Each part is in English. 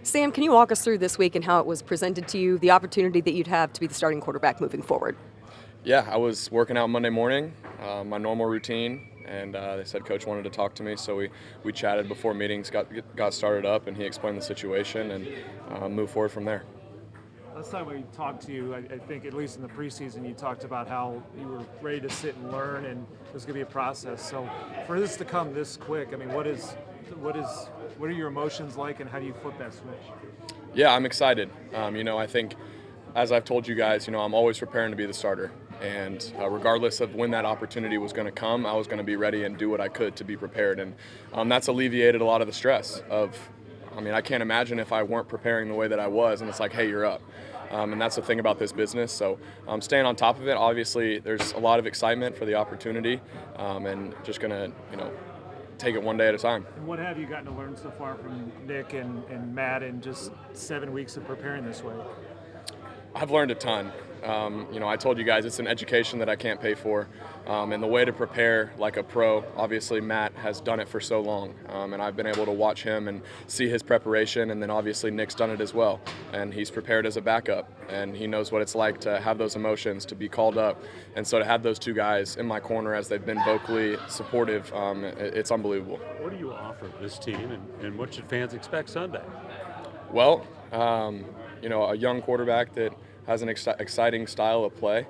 Sam, can you walk us through this week and how it was presented to you, the opportunity that you'd have to be the starting quarterback moving forward? Yeah, I was working out Monday morning, my normal routine, and they said Coach wanted to talk to me, so we chatted before meetings got started up, and he explained the situation and moved forward from there. Last time we talked to you, I think at least in the preseason, you talked about how you were ready to sit and learn, and it was going to be a process. So for this to come this quick, I mean, what are your emotions like, and how do you flip that switch? Yeah, I'm excited. I think, as I've told you guys, I'm always preparing to be the starter. And regardless of when that opportunity was going to come, I was going to be ready and do what I could to be prepared. And that's alleviated a lot of the stress I can't imagine if I weren't preparing the way that I was, and it's like, hey, you're up. And that's the thing about this business. So I'm staying on top of it. Obviously, there's a lot of excitement for the opportunity, and just going to, take it one day at a time. And what have you gotten to learn so far from Nick and Matt in just 7 weeks of preparing this way? I've learned a ton. I told you guys it's an education that I can't pay for. And the way to prepare like a pro, obviously Matt has done it for so long. And I've been able to watch him and see his preparation. And then obviously Nick's done it as well. And he's prepared as a backup. And he knows what it's like to have those emotions, to be called up. And so to have those two guys in my corner as they've been vocally supportive, it's unbelievable. What do you offer this team, and what should fans expect Sunday? Well, a young quarterback that has an exciting style of play,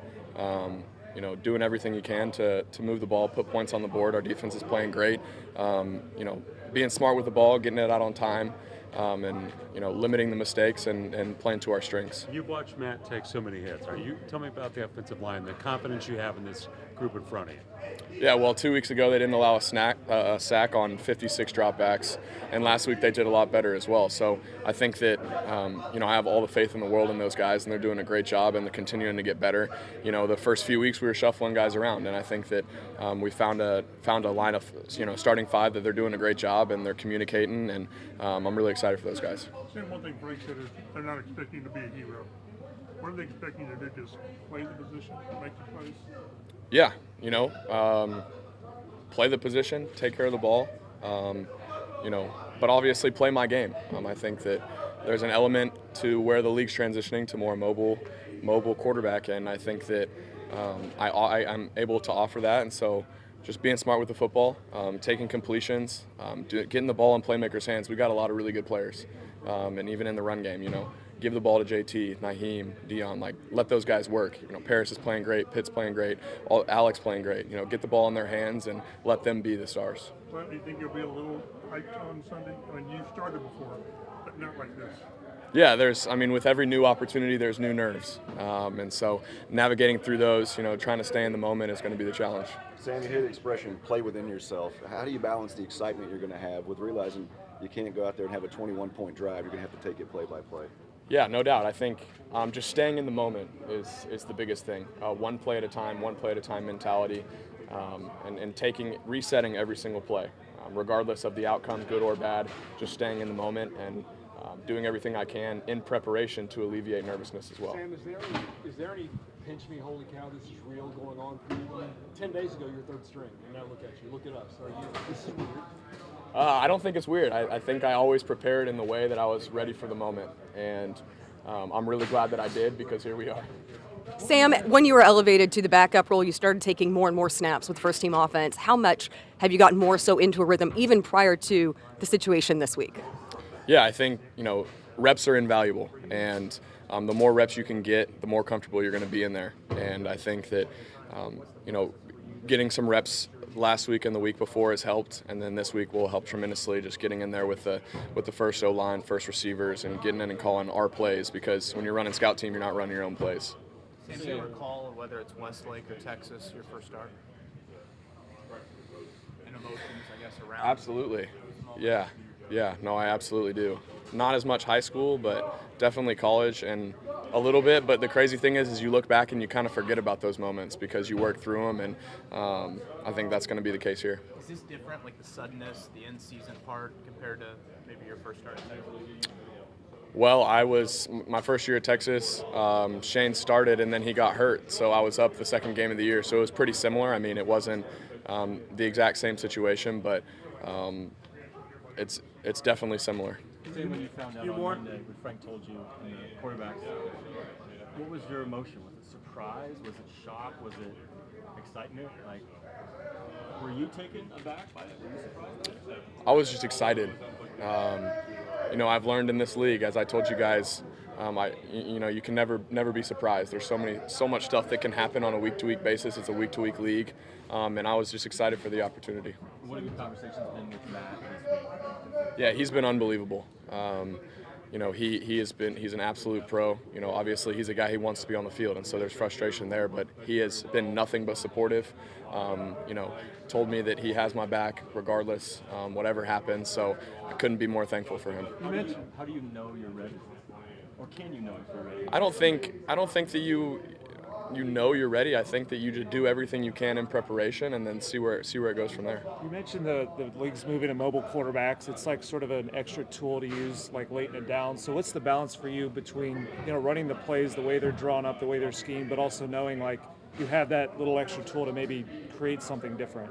doing everything you can to move the ball, put points on the board. Our defense is playing great, being smart with the ball, getting it out on time, and limiting the mistakes and playing to our strengths. You've watched Matt take so many hits. Tell me about the offensive line, the confidence you have in this group in front of you. Yeah, well, 2 weeks ago they didn't allow a sack on 56 dropbacks, and last week they did a lot better as well. So I think that I have all the faith in the world in those guys, and they're doing a great job, and they're continuing to get better. The first few weeks we were shuffling guys around, and I think that we found a line of starting five that they're doing a great job, and they're communicating, and I'm really excited for those guys. Sam, one thing Frank said is they're not expecting you to be a hero. What are they expecting you to do? Just play the position, make the plays? Yeah, play the position, take care of the ball, but obviously play my game. I think that there's an element to where the league's transitioning to more mobile quarterback, and I think that I'm able to offer that. And so just being smart with the football, taking completions, getting the ball in playmakers' hands. We got a lot of really good players, and even in the run game, give the ball to JT, Naheem, Dion, let those guys work. Paris is playing great, Pitt's playing great, Alex playing great. Get the ball in their hands and let them be the stars. Well, do you think you'll be a little hyped on Sunday? You started before, but not like this. Yeah, with every new opportunity, there's new nerves. And so navigating through those, trying to stay in the moment is going to be the challenge. Sam, you hear the expression, play within yourself. How do you balance the excitement you're going to have with realizing you can't go out there and have a 21-point drive? You're going to have to take it play by play. Yeah, no doubt. I think just staying in the moment is the biggest thing. One play at a time mentality, and resetting every single play, regardless of the outcome, good or bad. Just staying in the moment and doing everything I can in preparation to alleviate nervousness as well. Sam, is there any pinch me, holy cow, this is real going on for you? 10 days ago, you're third string, and now look at you. Look at us. This is weird. I don't think it's weird. I think I always prepared in the way that I was ready for the moment, and I'm really glad that I did, because here we are. Sam, when you were elevated to the backup role, you started taking more and more snaps with first-team offense. How much have you gotten more so into a rhythm, even prior to the situation this week? Yeah, I think, reps are invaluable, and the more reps you can get, the more comfortable you're going to be in there. And I think that, getting some reps last week and the week before has helped, and then this week will help tremendously, just getting in there with the first O-line, first receivers, and getting in and calling our plays, because when you're running scout team, you're not running your own plays. Sam, do you recall whether it's Westlake or Texas, your first start? And emotions, I guess, around? Absolutely. Yeah. No, I absolutely do. Not as much high school, but definitely college and a little bit. But the crazy thing is you look back and you kind of forget about those moments because you work through them, and I think that's going to be the case here. Is this different, like the suddenness, the in-season part, compared to maybe your first start? Well, my first year at Texas, Shane started and then he got hurt, so I was up the second game of the year. So it was pretty similar. It wasn't the exact same situation, but it's definitely similar. Say when you found out on Monday, when Frank told you in the quarterbacks, what was your emotion? Was it surprise? Was it shock? Was it excitement? Like, were you taken aback by it? Were you surprised? I was just excited. I've learned in this league, as I told you guys, you can never be surprised. There's so much stuff that can happen on a week-to-week basis. It's a week-to-week league, and I was just excited for the opportunity. What have your conversations been with Matt this week? Yeah, he's been unbelievable. He's an absolute pro. Obviously he's a guy who wants to be on the field, and so there's frustration there, but he has been nothing but supportive. Told me that he has my back regardless, whatever happens, so I couldn't be more thankful for him. How do you know you're ready? Or can you know if you're ready? I don't think that you know you're ready. I think that you just do everything you can in preparation and then see where it goes from there. You mentioned the league's moving to mobile quarterbacks. It's like sort of an extra tool to use like late in a down. So what's the balance for you between running the plays the way they're drawn up, the way they're schemed, but also knowing like you have that little extra tool to maybe create something different?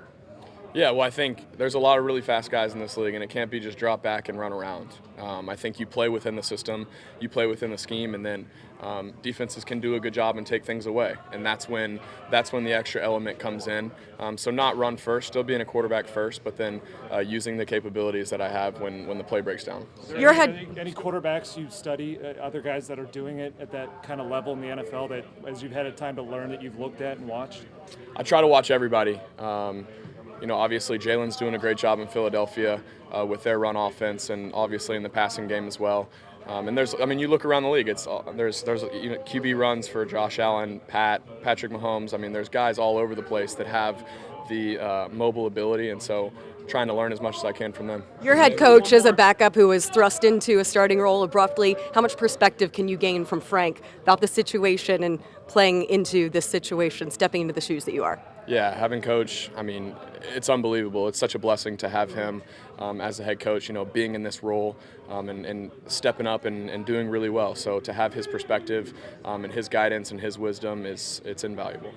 Yeah, well, I think there's a lot of really fast guys in this league, and it can't be just drop back and run around. I think you play within the system, you play within the scheme, and then defenses can do a good job and take things away, and that's when the extra element comes in. So not run first, still being a quarterback first, but then using the capabilities that I have when the play breaks down. Any quarterbacks you study, other guys that are doing it at that kind of level in the NFL that, as you've had a time to learn, that you've looked at and watched? I try to watch everybody. Obviously Jalen's doing a great job in Philadelphia with their run offense, and obviously in the passing game as well. And you look around the league. There's QB runs for Josh Allen, Patrick Mahomes. There's guys all over the place that have the mobile ability, and so trying to learn as much as I can from them. Your head coach is a backup who was thrust into a starting role abruptly. How much perspective can you gain from Frank about the situation and playing into this situation, stepping into the shoes that you are? Yeah, having coach, it's unbelievable. It's such a blessing to have him as a head coach, being in this role and stepping up and doing really well. So to have his perspective and his guidance and his wisdom, it's invaluable.